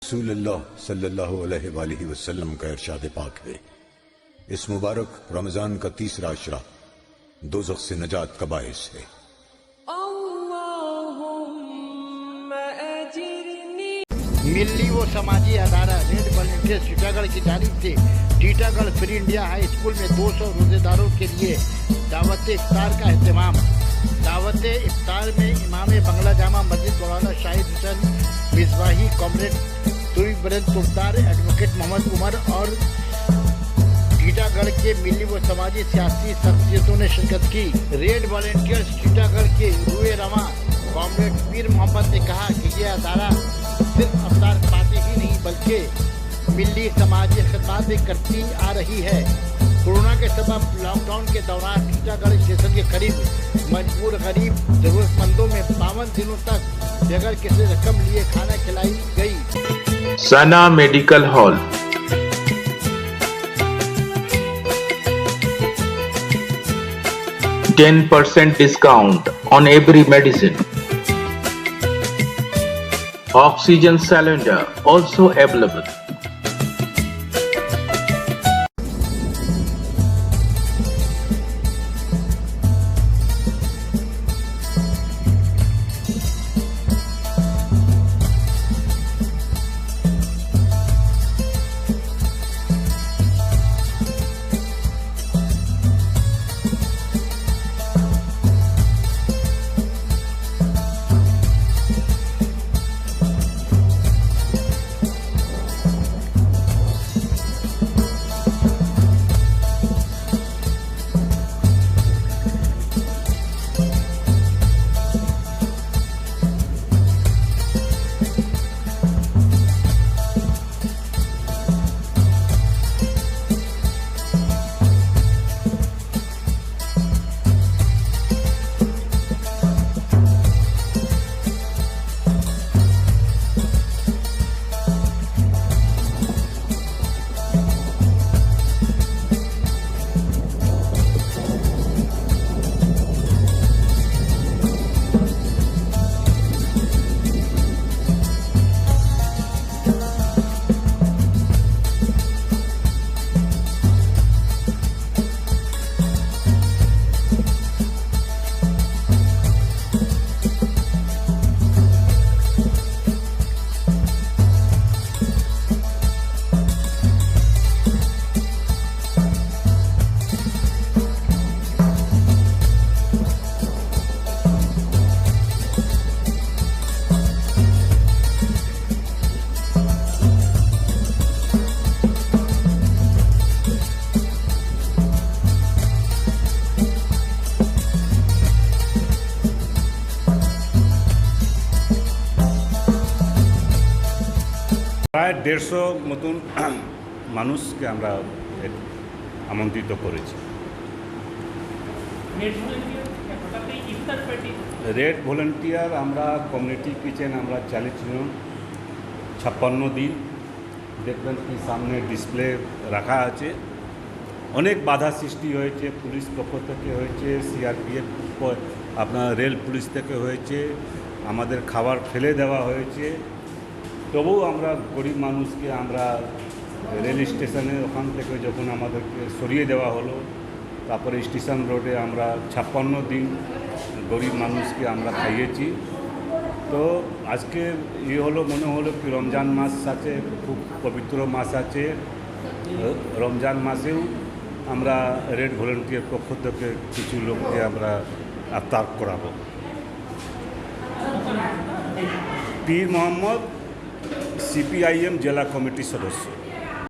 रसूलुल्लाह सल्लल्लाहु अलैहि वसल्लम का इरशाद पाक है, इस मुबारक रमजान का तीसरा अशरा दोज़ख से नजात का बायस है। मिली वो समाजी अदारा रेड वॉलंटियर्स टीटागढ़ की जानिब से Titagarh free India high school में 200 रोजेदारों के लिए दावत इफ्तार का एहतमाम। दावत इफ्तार में इमाम बंगला जामा मस्जिद मौलाना शाहिद हुसैन मिसबाही, कॉमरेड तुई बरद तुफ्तार, एडवोकेट मोहम्मद उमर और टीटागढ़ के मिली व समाजी सियासी शख्सियतों ने शिरकत की। रेड वॉलंटियर्स टीटागढ़ के रुए रवा कॉमरेड पीर मोहम्मद ने कहा कि यह अदारा सिर्फ अवतार पाते ही नहीं बल्कि मिली समाजी खिदमत भी करती आ रही है। कोरोना के सबब लॉकडाउन के दौरान टीटागढ़ स्टेशन के करीब मजबूर गरीब जरूरतमंदों में 52 दिनों तक बगैर किसी रकम लिए खाना खिलाई गई। सना medical hall, %10 discount on every medicine. Oxygen cylinder also available. প্রায় 150 মতন মানুষকে আমরা আমন্ত্রিত করেছি। রেড ভলেন্টিয়ার আমরা কমিউনিটি কিচেন আমরা চালিয়েছিলাম 56 দিন। দেখবেন কি সামনে ডিসপ্লে রাখা আছে। অনেক বাধা সৃষ্টি হয়েছে, পুলিশ পক্ষ থেকে হয়েছে, সিআরপিএফ আপনার রেল পুলিশ থেকে হয়েছে, আমাদের খাবার ফেলে দেওয়া হয়েছে। তবুও আমরা গরিব মানুষকে আমরা রেল স্টেশনে ওখান থেকে যখন আমাদেরকে সরিয়ে দেওয়া হলো, তারপরে স্টেশন রোডে আমরা 56 দিন গরিব মানুষকে আমরা খাইয়েছি। তো আজকে হলো মনে হলো কি রমজান মাস আছে, খুব পবিত্র মাস আছে। রমজান মাসেও আমরা রেড ভলেন্টিয়ার পক্ষ থেকে কিছু লোককে আমরা ইফতার করাবো। পীর মোহাম্মদ, CPIM জেলা কমিটির সদস্য।